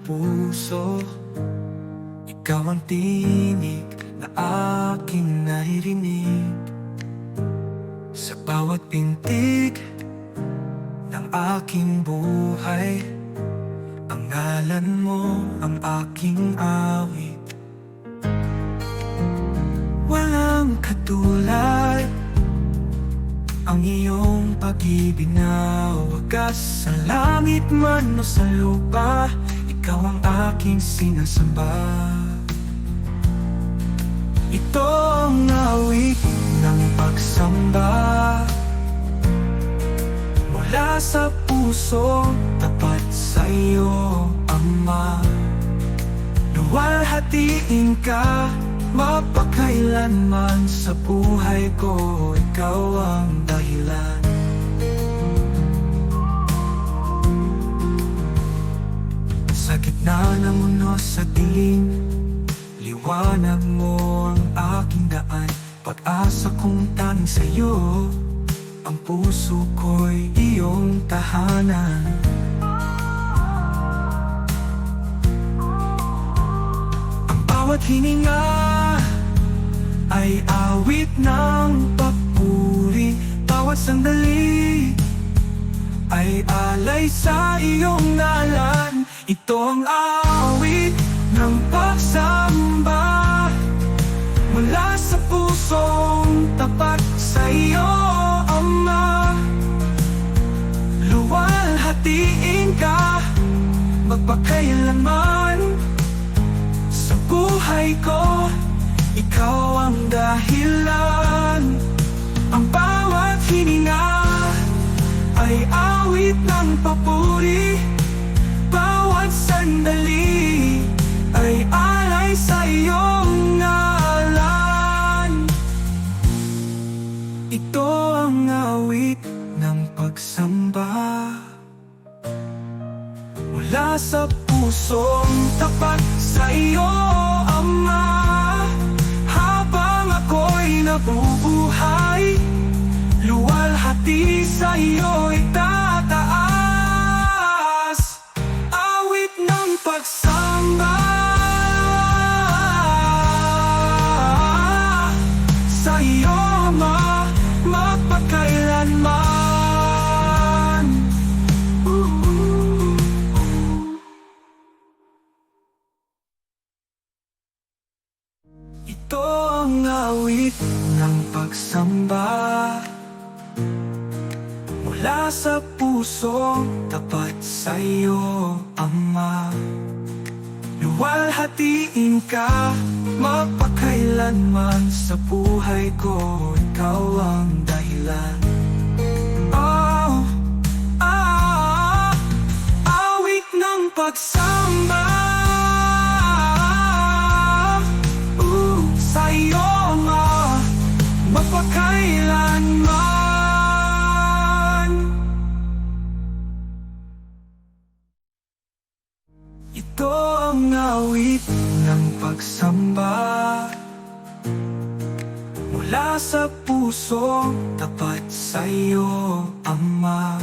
puso. Ikaw ang tinig na aking naririnig sa bawat pintig ng aking buhay. Ang ngalan mo ang aking awit, walang katulad. Ang iyong pag-ibig na wagas sa langit man o sa lupa. Ikaw ang aking sinasamba. Ito ang awit ng pagsamba mula sa puso, tapat sa iyo, Ama. Luwalhatiin ka mapakailanman sa buhay ko. Ikaw ang dahilan. Sa gitna ng unos sa dilim, liwanag mo ang aking daan. Pag-asa kong tanging sa'yo, ang puso ko'y iyong tahanan. Ang bawat hininga ay awit ng papuri. Bawat sandali ay alay sa iyong ngalan. Ito ang awit ng pagsamba mula sa pusong tapat sa iyo, Ama. Luwalhatiin ka magpakailanman sa buhay ko. Ikaw ang dahilan. Ang bawat hininga ay awit ng papuri. Bawat sandali ay alay sa iyong ngalan. Ito ang awit ng pagsamba mula sa pusong tapat sa iyo, Ama. Habang ako'y nabubuhay, luwalhati sa iyo itataas. Awit ng pagsamba sa iyo, Ama, mapakailanman. Ito ang awit ng pagsamba mula sa puso, tapat sa iyo, Ama. Luwalhatiin ka mapakailanman sa buhay ko. Ikaw ang dahilan. Oh, awit ng pagsamba sa iyo, Ama, mapakailanman. Ito ang awit ng pagsamba mula sa puso, tapat sa iyo, Ama.